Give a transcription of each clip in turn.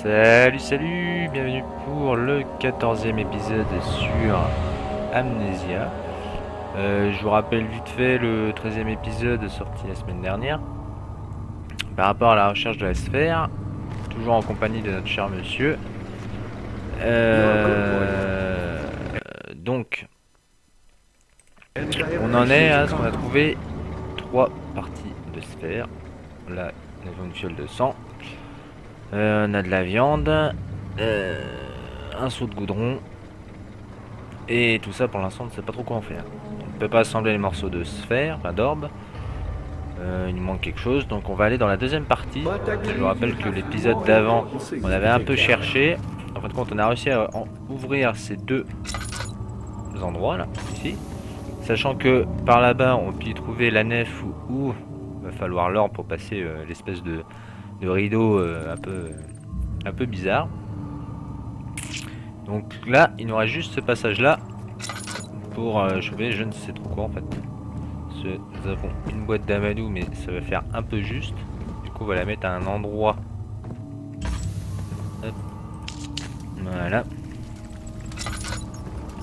Salut, bienvenue pour le 14e épisode sur Amnesia. Je vous rappelle vite fait le 13e épisode sorti la semaine dernière. Par rapport à la recherche de la sphère, toujours en compagnie de notre cher monsieur. Donc, on en est à ce qu'on a trouvé 3 parties de sphère. Là, nous avons une fiole de sang. On a de la viande, un seau de goudron, et tout ça pour l'instant on ne sait pas trop quoi en faire. On ne peut pas assembler les morceaux de sphère, enfin d'orbe. Il nous manque quelque chose, donc on va aller dans la deuxième partie. Je vous rappelle que l'épisode d'avant, on avait un peu cherché. En fin de compte, on a réussi à ouvrir ces deux endroits là, ici. Sachant que par là-bas, on peut y trouver la nef où il va falloir l'or pour passer l'espèce de rideau un peu bizarre. Donc là, il nous reste juste ce passage-là pour choper je ne sais trop quoi en fait. Nous avons une boîte d'amadou, mais ça va faire un peu juste. Du coup, on va la mettre à un endroit. Hop. Voilà.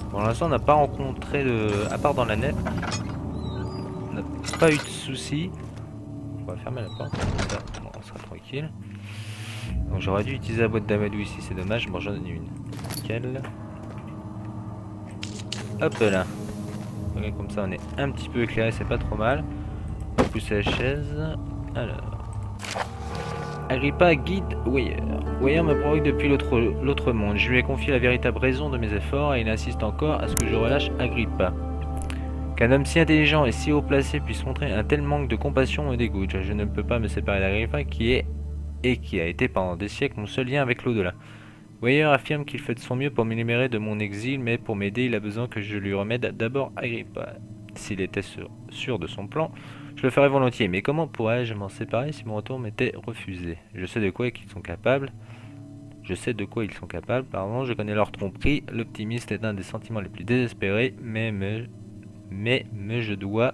Pour l'instant, on n'a pas rencontré de... à part dans la nef, on n'a pas eu de soucis. On va fermer la porte, comme ça on sera tranquille. Donc j'aurais dû utiliser la boîte d'amadou ici, c'est dommage, bon j'en ai une. Nickel. Hop là. Okay, comme ça on est un petit peu éclairé, c'est pas trop mal. On va pousser la chaise. Alors. Agrippa guide Weyer. Weyer me provoque depuis l'autre monde. Je lui ai confié la véritable raison de mes efforts et il insiste encore à ce que je relâche Agrippa. Qu'un homme si intelligent et si haut placé puisse montrer un tel manque de compassion me dégoûte. Je ne peux pas me séparer d'Agrippa qui a été pendant des siècles mon seul lien avec l'au-delà. Weyer affirme qu'il fait de son mieux pour me libérer de mon exil, mais pour m'aider, il a besoin que je lui remette d'abord Agrippa. S'il était sûr de son plan, je le ferais volontiers, mais comment pourrais-je m'en séparer si mon retour m'était refusé? Je sais de quoi ils sont capables. Je connais leur tromperie. L'optimisme est un des sentiments les plus désespérés, mais je dois...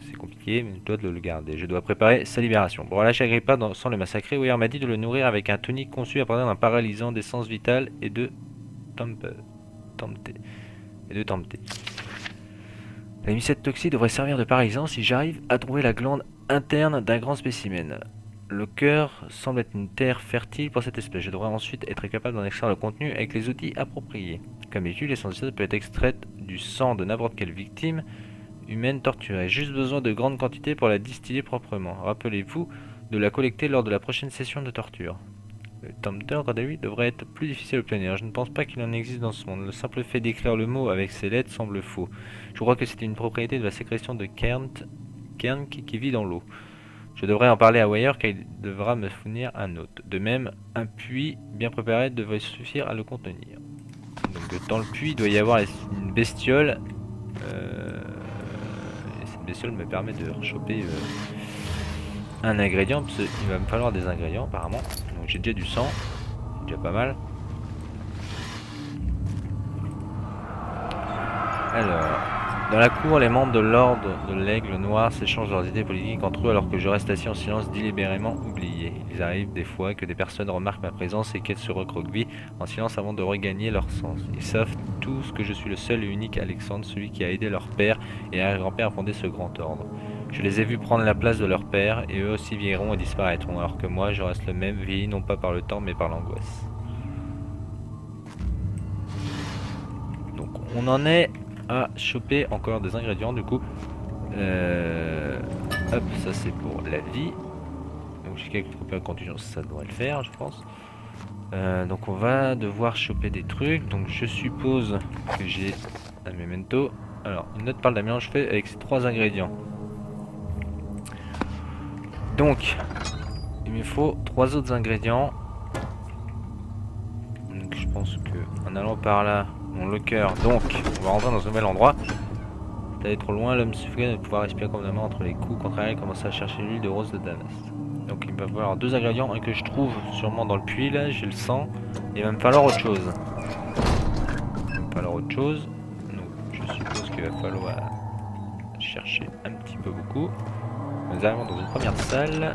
C'est compliqué, mais je dois le garder. Je dois préparer sa libération. Pour relâcher Agrippa sans le massacrer, Weyer m'a dit de le nourrir avec un tonique conçu à partir d'un paralysant d'essence vitale et de tempté. La mycète toxique devrait servir de paralysant si j'arrive à trouver la glande interne d'un grand spécimen. Le cœur semble être une terre fertile pour cette espèce. Je devrais ensuite être capable d'en extraire le contenu avec les outils appropriés. Comme d'habitude, l'essence vitale peut être extraite du sang de n'importe quelle victime humaine torturée. Juste besoin de grandes quantités pour la distiller proprement. Rappelez-vous de la collecter lors de la prochaine session de torture. Le tempteur, quant à lui, devrait être plus difficile à obtenir. Je ne pense pas qu'il en existe dans ce monde. Le simple fait d'écrire le mot avec ses lettres semble faux. Je crois que c'est une propriété de la sécrétion de Kern qui vit dans l'eau. Je devrais en parler à Weyer car il devra me fournir un autre. De même, un puits bien préparé devrait suffire à le contenir. Donc dans le puits, il doit y avoir une bestiole. Et cette bestiole me permet de rechoper un ingrédient, parce qu'il va me falloir des ingrédients apparemment. Donc j'ai déjà du sang, c'est déjà pas mal. Alors, dans la cour, les membres de l'ordre de l'Aigle Noir s'échangent leurs idées politiques entre eux alors que je reste assis en silence délibérément oublié. Il arrive des fois que des personnes remarquent ma présence et qu'elles se recroquevillent en silence avant de regagner leur sens. Ils savent tous que je suis le seul et unique Alexandre, celui qui a aidé leur père et arrière-grand-père à fonder ce grand ordre. Je les ai vus prendre la place de leur père et eux aussi vieilliront et disparaîtront alors que moi je reste le même, vieilli non pas par le temps mais par l'angoisse. Donc on en est à choper encore des ingrédients du coup. Hop, ça c'est pour la vie. Donc j'ai quelques repères contingence, ça devrait le faire je pense. Donc on va devoir choper des trucs. Donc je suppose que j'ai un memento. Alors une note parle d'un mélange fait avec ces 3 ingrédients. Donc il me faut 3 autres ingrédients. Donc je pense que en allant par là, mon locker, donc on va rentrer dans un nouvel endroit. D'aller trop loin, l'homme suffit de pouvoir respirer convenablement entre les coups. Contraire, il commence à chercher l'huile de rose de Damas. Donc il va falloir 2 ingrédients, un que je trouve sûrement dans le puits là, j'ai le sang. Il va me falloir autre chose. Donc je suppose qu'il va falloir chercher un petit peu beaucoup. Nous arrivons dans une première salle.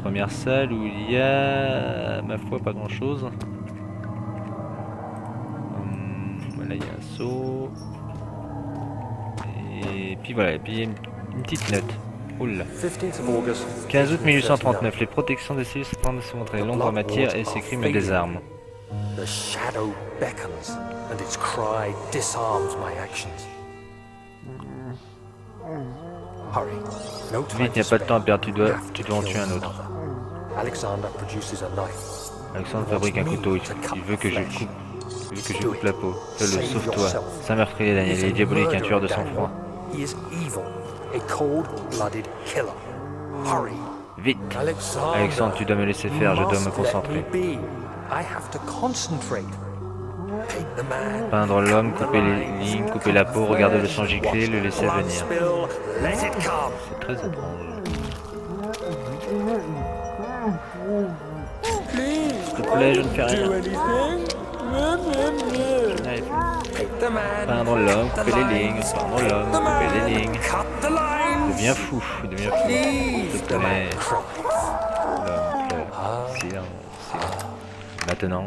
première salle où il y a, ma foi, pas grand chose. Voilà, il y a un saut. Et puis voilà, et puis une petite note. Oula. 15 août 1839, les protections des cellules s'attendent à se montrer. L'ombre en matière et ses cris me désarment. The shadow beckons and its cry disarms my actions. Hurry. No time Vite, il n'y a pas de temps à perdre, tu dois en tuer un autre. Alexander produces a knife. Alexandre fabrique un couteau, il veut que je coupe la peau. Fais-le, sauve-toi. C'est un meurtrier, Daniel, il est diabolique, un tueur de sang-froid. He is evil, a cold-blooded killer. Hurry. Vite. Alexandre, tu dois me laisser faire, je dois me concentrer. I have to concentrate. Take the man. Peindre l'homme, couper les lignes, couper la peau, regarder le sang gicler, le laisser venir. C'est très étrange. S'il te plaît, je ne fais rien. Allez. Peindre l'homme, couper les lignes, peindre l'homme, couper les lignes. Deviens fou, deviens fou. S'il te plaît. L'homme pleure. Silence, silence. Maintenant,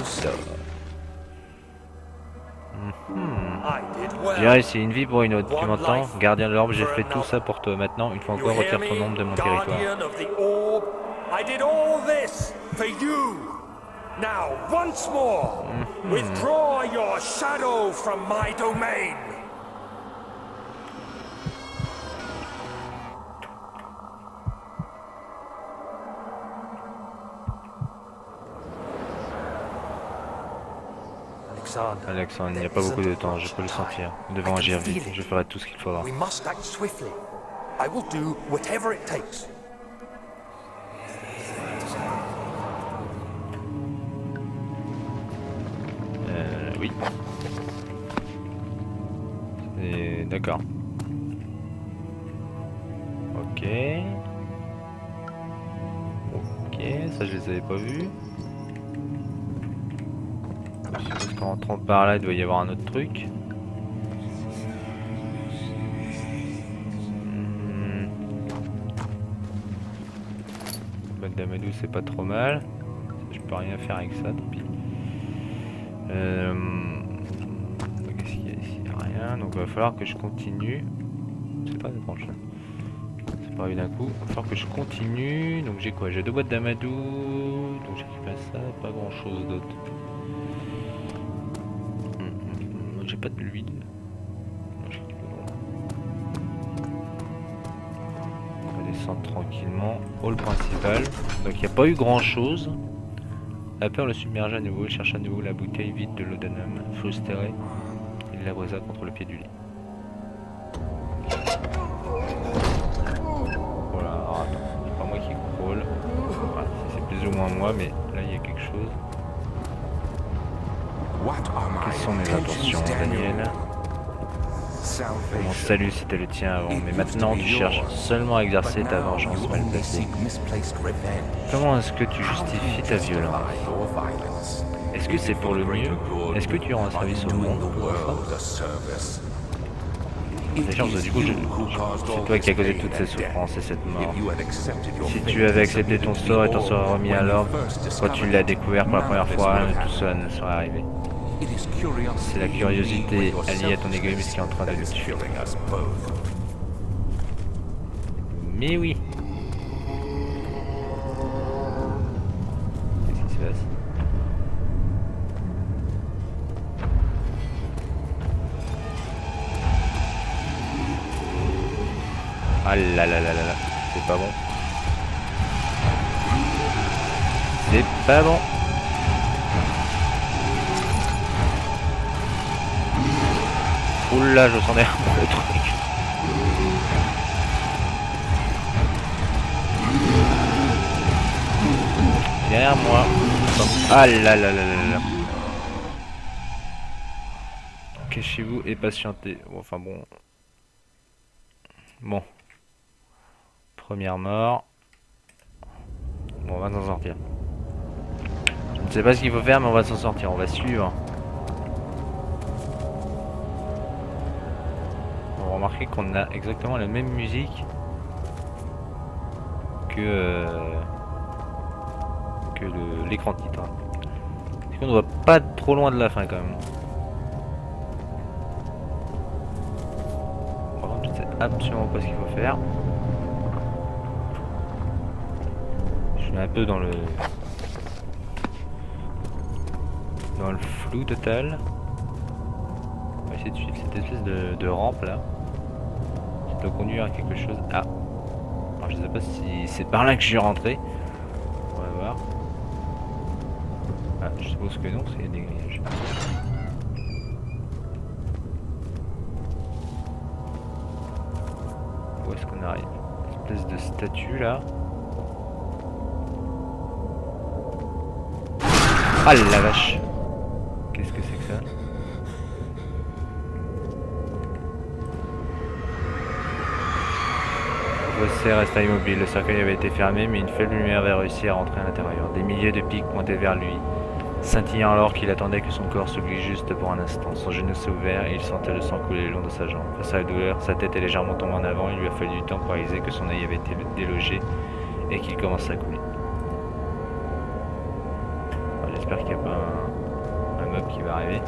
stop. J'ai réussi, une vie pour une autre, tu m'entends? Gardien de l'orbe, j'ai fait tout ça pour toi. Maintenant, une fois encore, retire ton ombre de mon territoire. I did all this for you. Now, once more, withdraw your shadow from my domain. Alexandre, il n'y a pas beaucoup de temps, je peux le sentir. Nous devons agir vite, je ferai tout ce qu'il faudra. We must act swiftly. I will do whatever it takes. Oui. D'accord. Ok. Ok, ça je les avais pas vus. Je suppose qu'en rentrant par là, il doit y avoir un autre truc. Bac d'Amadou, c'est pas trop mal. Je peux rien faire avec ça, tant pis. Qu'est-ce qu'il y a ici? Rien. Donc il va falloir que je continue. C'est pas grand chose. C'est pas arrivé d'un coup. Il va falloir que je continue. Donc j'ai quoi? J'ai 2 boîtes d'Amadou. Donc j'ai récupéré ça. Pas grand chose d'autre. J'ai pas de l'huile. On va descendre tranquillement. Hall principal. Donc il n'y a pas eu grand chose. La peur le submergea à nouveau, il chercha à nouveau la bouteille vide de l'Odenum. Frustré, il la brisa contre le pied du lit. Voilà, alors attends, c'est pas moi qui crawl. Enfin, c'est plus ou moins moi, mais là il y a quelque chose. Quelles sont mes intentions, Daniel? Mon salut c'était le tien avant, mais maintenant tu cherches seulement à exercer ta vengeance mal placée. Comment est-ce que tu justifies ta violence? Est-ce que c'est pour le mieux? Est-ce que tu rends un service au monde pour ça? D'ailleurs, du coup, c'est toi qui as causé toutes ces souffrances et cette mort. Si tu avais accepté ton sort et t'en serais remis à l'ordre, quand tu l'as découvert pour la première fois, tout cela ne serait arrivé. C'est la curiosité alliée à ton égoïsme qui est en train de nous tuer. Mais oui. Qu'est-ce qui se passe? Ah là là là là là. C'est pas bon. C'est pas bon. Oula, je sens derrière moi le truc. Derrière moi. Ah là là là là là. Cachez-vous et patientez. Enfin bon. Bon. Première mort. Bon, on va s'en sortir. Je ne sais pas ce qu'il faut faire, mais on va s'en sortir. On va suivre. Remarquez qu'on a exactement la même musique que que l'écran titre. On ne va pas être trop loin de la fin quand même. Par contre, je sais absolument pas ce qu'il faut faire. Je suis un peu dans le flou total. On va essayer de suivre cette espèce de rampe là. Ça doit conduire à quelque chose. Ah. Alors je sais pas si c'est par là que je suis rentré. On va voir. Ah, je suppose que non, c'est des grillages. Où est-ce qu'on arrive? Une espèce de statue là. Ah la vache! Qu'est-ce que c'est que ça? Le poste resta immobile. Le cercueil avait été fermé, mais une faible lumière avait réussi à rentrer à l'intérieur. Des milliers de pics pointaient vers lui, scintillant alors qu'il attendait que son corps s'oublie juste pour un instant. Son genou s'est ouvert et il sentait le sang couler le long de sa jambe. Face à la douleur, sa tête est légèrement tombée en avant. Il lui a fallu du temps pour réaliser que son œil avait été délogé et qu'il commençait à couler. J'espère qu'il n'y a pas un mob qui va arriver.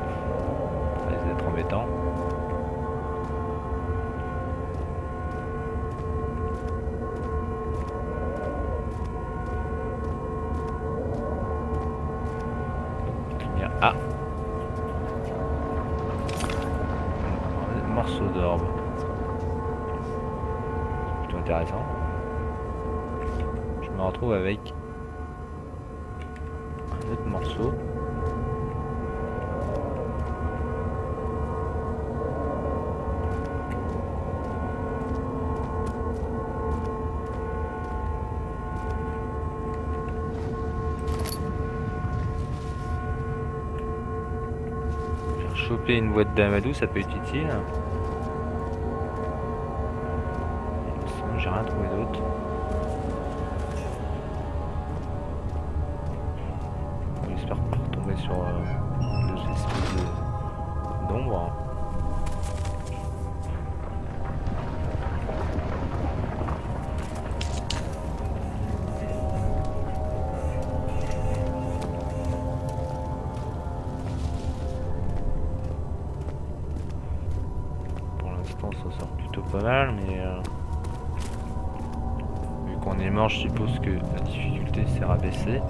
Ça risque d'être embêtant. Ah, morceau d'orbe. Plutôt intéressant. Je me retrouve avec un autre morceau. Choper une boîte d'amadou, ça peut être utile. Sinon, j'ai rien trouvé d'autre. J'espère pas retomber sur deux espèces d'ombre. On s'en sort plutôt pas mal, mais vu qu'on est mort, je suppose que la difficulté s'est rabaissée.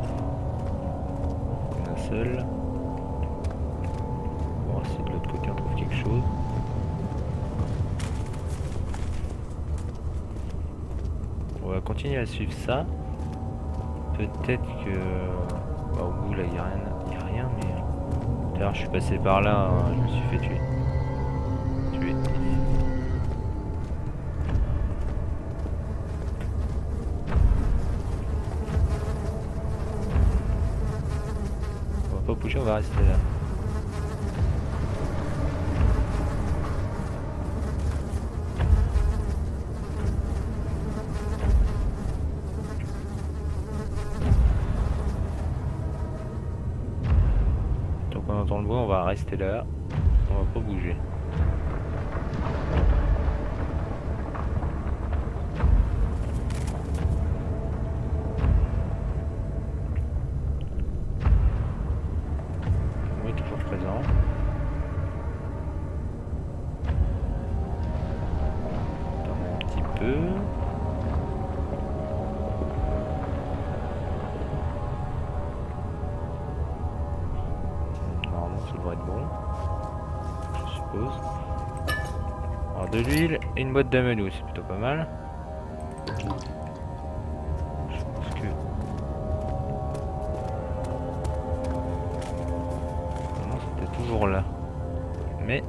On a un seul. On va voir si de l'autre côté on trouve quelque chose. On va continuer à suivre ça. Peut-être que bah, au bout là il n'y a rien, mais d'ailleurs je suis passé par là, hein, je me suis fait tuer. On va pas bouger, on va rester là. Donc on entend le bruit, on va rester là. On va pas bouger. Normalement ça devrait être bon, je suppose. Alors de l'huile et une boîte d'amadou, c'est plutôt pas mal. Je pense que non, c'était toujours là, mais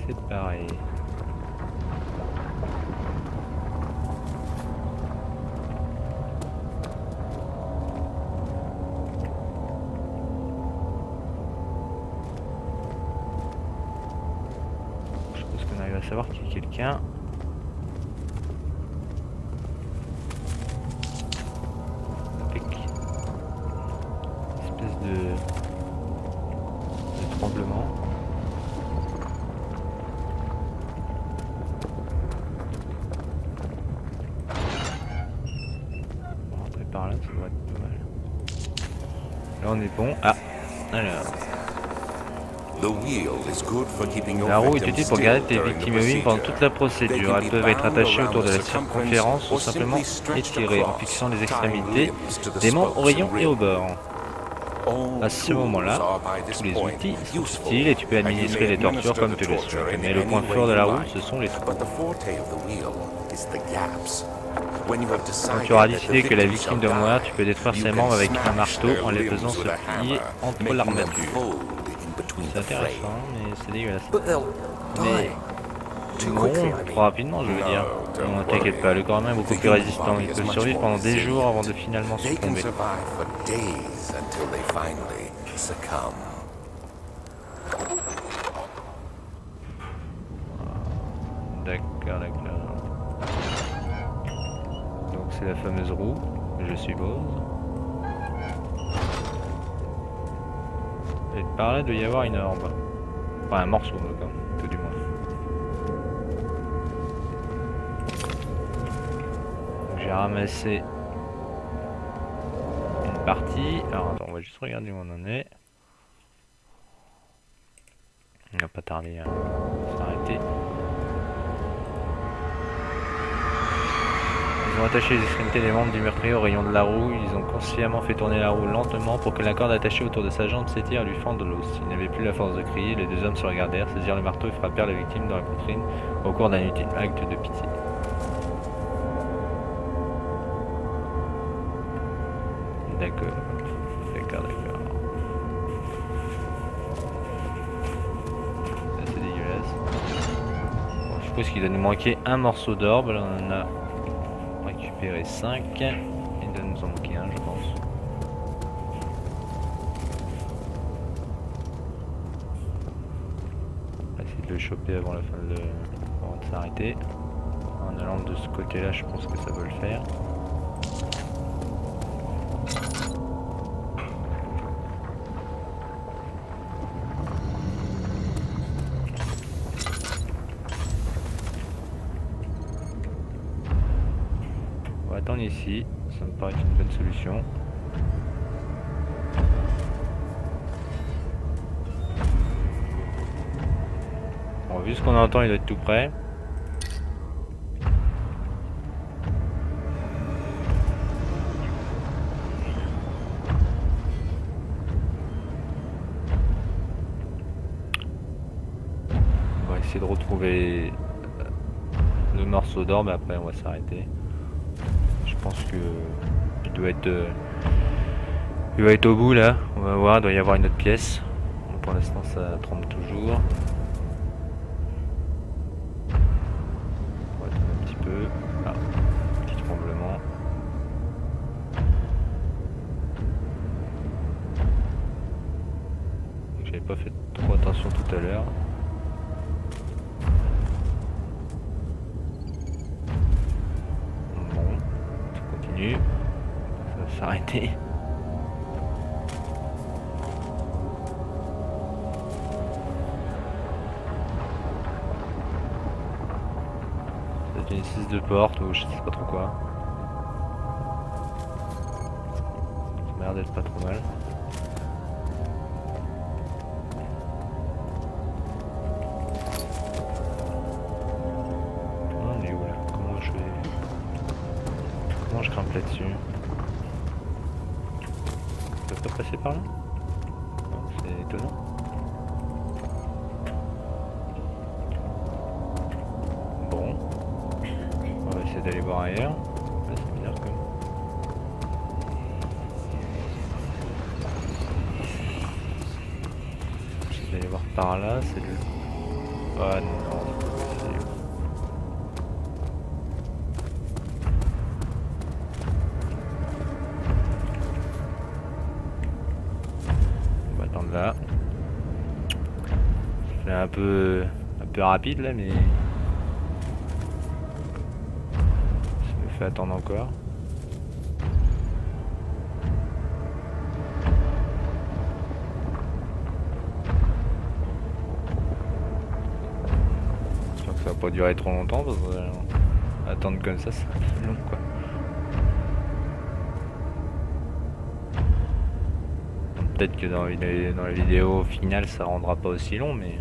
c'est pareil. Savoir qu'il y a quelqu'un. Avec une espèce de tremblement. par là, ça devrait être pas mal. Là on est bon. Ah, alors. La roue est utile pour garder tes victimes immobiles pendant toute la procédure. Elles peuvent être attachées autour de la circonférence ou simplement étirées en fixant les extrémités des membres au rayon et au bord. À ce moment-là, tous les outils sont utiles et tu peux administrer les tortures comme tu le souhaites. Mais le point fort de la roue, ce sont les trous. Quand tu auras décidé que la victime doit mourir, tu peux détruire ses membres avec un marteau en les faisant se plier entre l'armature. C'est intéressant, mais c'est dégueulasse. Mais ils mourront trop rapidement, je veux dire. Non, t'inquiète pas, le corps humain est beaucoup plus résistant. Il peut survivre pendant des jours avant de finalement succomber. D'accord, d'accord. Donc c'est la fameuse roue, je suppose. Et par là, il doit y avoir une orbe. Enfin, un morceau, tout du moins. J'ai ramassé une partie. Alors attends, on va juste regarder où on en est. On n'a pas tardé à s'arrêter. Ils ont attaché les extrémités des membres du meurtrier au rayon de la roue. Ils ont consciemment fait tourner la roue lentement pour que la corde attachée autour de sa jambe s'étire et lui fende l'os. S'ils n'avaient plus la force de crier, les deux hommes se regardèrent, saisirent le marteau et frappèrent la victime dans la poitrine au cours d'un inutile acte de pitié. D'accord. D'accord, d'accord. Ça c'est dégueulasse. Bon, je suppose qu'il doit nous manquer un morceau d'orbe. Là on en a récupéré 5. Il doit nous en manquer un, je pense. On va essayer de le choper avant la fin avant de s'arrêter. En allant de ce côté là, je pense que ça va le faire. On va attendre ici, ça me paraît une bonne solution. Bon, vu ce qu'on entend, il doit être tout prêt. On va essayer de retrouver le morceau d'or, mais après on va s'arrêter. Je pense que il doit être au bout là. On va voir, il doit y avoir une autre pièce. Bon, pour l'instant ça tremble toujours. On va attendre un petit peu. Ah, petit tremblement. J'avais pas fait trop attention tout à l'heure. Ça va s'arrêter. C'est une 6 de porte ou je sais pas trop quoi. Ça m'a l'air d'être pas trop mal. On est où là? Comment je grimpe là-dessus? Ça peut pas passer par là? Non, c'est étonnant. Bon. On va essayer d'aller voir ailleurs. Là, c'est bizarre quand même. J'essaie d'aller voir par là, c'est le... Ah non, c'est pas possible. Là, c'est un peu rapide là, mais ça me fait attendre encore. J'espère que ça va pas durer trop longtemps parce que attendre comme ça fait long quoi. peut-être que dans la vidéo finale ça rendra pas aussi long, mais...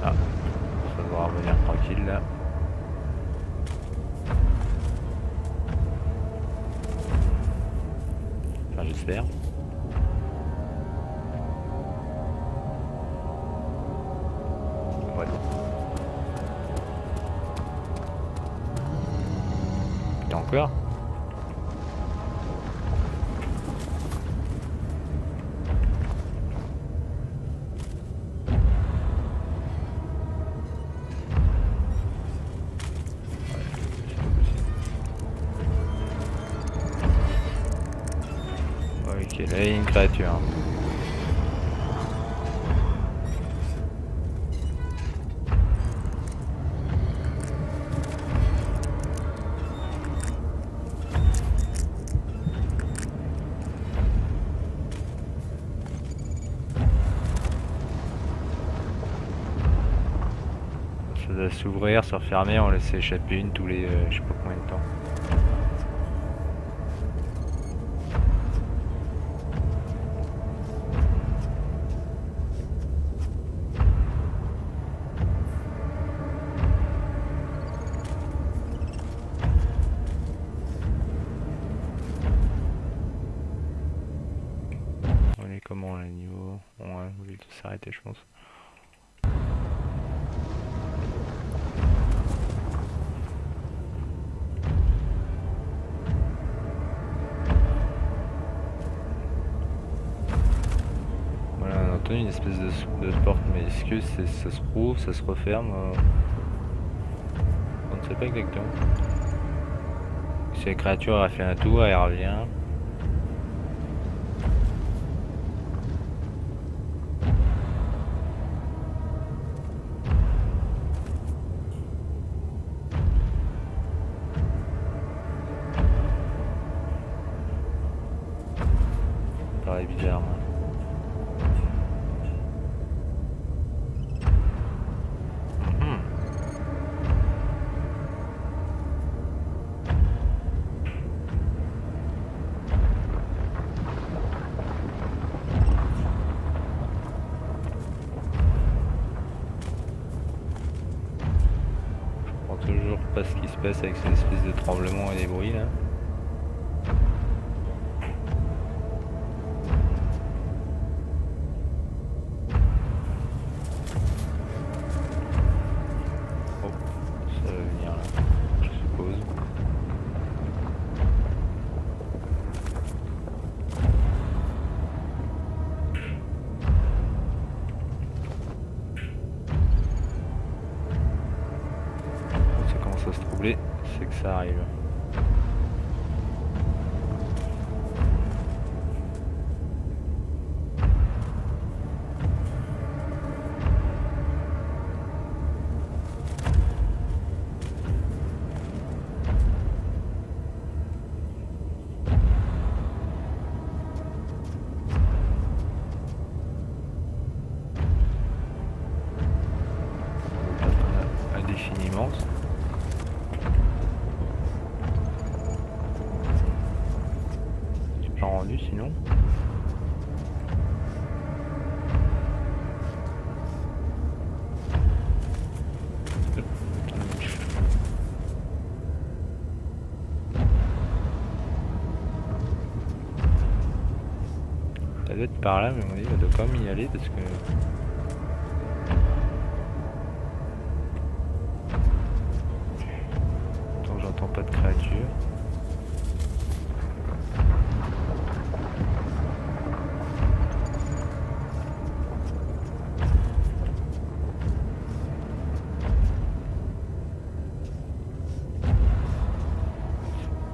Ah, ça devra revenir tranquille là. Enfin, j'espère. Ouais. Et encore. Ok, là il y a une créature. Ça doit s'ouvrir, se refermer, on laisse échapper une tous les je sais pas combien de temps. On est comment là niveau... Bon, ouais, on voulait tous s'arrêter je pense. Voilà, on a entendu une espèce de porte, mais est-ce que ça se rouvre, ça se referme on ne sait pas exactement. Si la créature a fait un tour, elle revient. Ça paraît bizarre. Toujours pas ce qui se passe avec cette espèce de tremblement et des bruits là. Oh, ça va venir là, je suppose. Ça commence à se troubler, c'est que ça arrive. Indéfiniment. Pas rendu sinon. Ça doit être par là, mais on dit on doit quand même y aller parce que... Tant que j'entends pas de créature.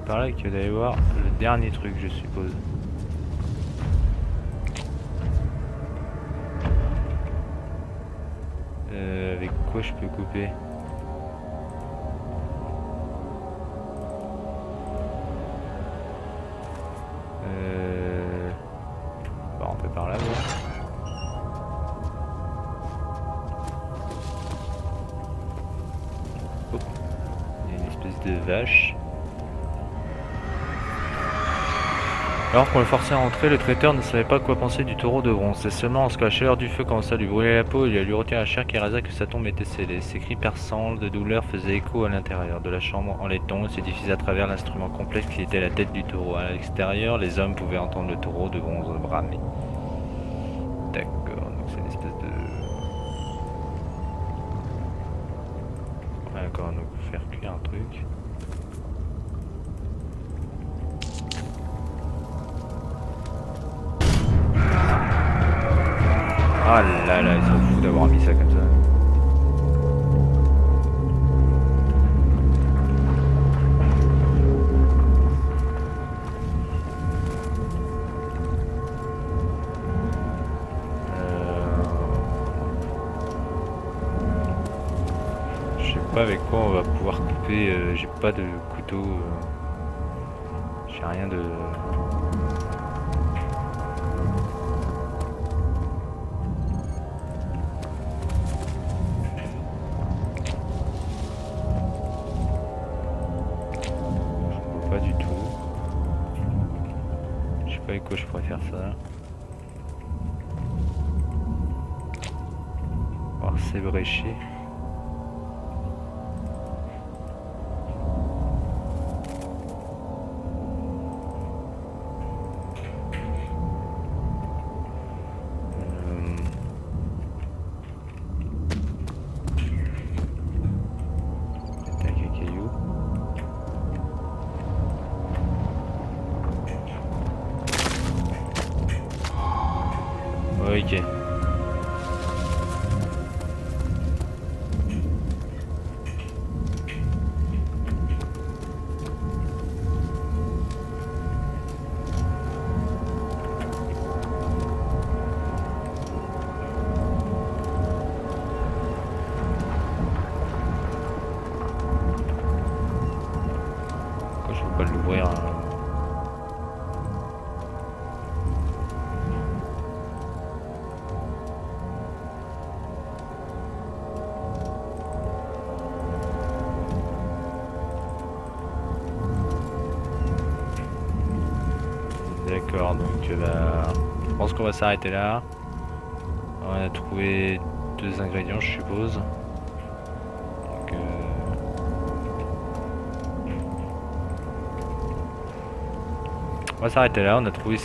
Par là qu'il doit y avoir le dernier truc, je suppose. Avec quoi je peux couper? On va rentrer par là. Oh. Il y a une espèce de vache. Alors qu'on le forçait à entrer, le traiteur ne savait pas quoi penser du taureau de bronze. C'est seulement lorsque la chaleur du feu commença à lui brûler la peau, il a lui retiré la chair qui rasa que sa tombe était scellée. Ses cris perçants de douleur faisaient écho à l'intérieur de la chambre en laiton et se diffusaient à travers l'instrument complexe qui était la tête du taureau. À l'extérieur, les hommes pouvaient entendre le taureau de bronze bramer. D'accord, donc c'est une espèce de... Ouais, d'accord, donc faire cuire un truc. Ah là là, ils s'en foutent d'avoir mis ça comme ça. Je sais pas avec quoi on va pouvoir couper. J'ai pas de couteau. J'ai rien de... Pas du tout. Je sais pas avec quoi je pourrais faire ça. Voir s'ébrécher. Avec un caillou. Ok. Pourquoi je peux pas l'ouvrir hein. D'accord, donc je pense qu'on va s'arrêter là. On a trouvé 2 ingrédients, je suppose. Donc, on va s'arrêter là. On a trouvé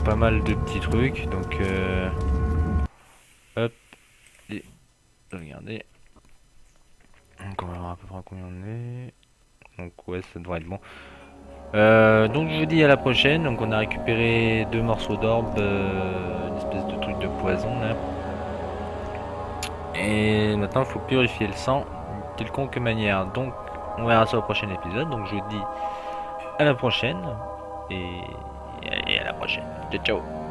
pas mal de petits trucs. Donc, hop, et regardez. Donc, on va voir à peu près combien on est. Donc, ouais, ça devrait être bon. Donc je vous dis à la prochaine. Donc on a récupéré 2 morceaux d'orbe, une espèce de truc de poison là. Et maintenant il faut purifier le sang de quelconque manière. Donc on verra ça au prochain épisode. Donc je vous dis à la prochaine et à la prochaine. Ciao ciao.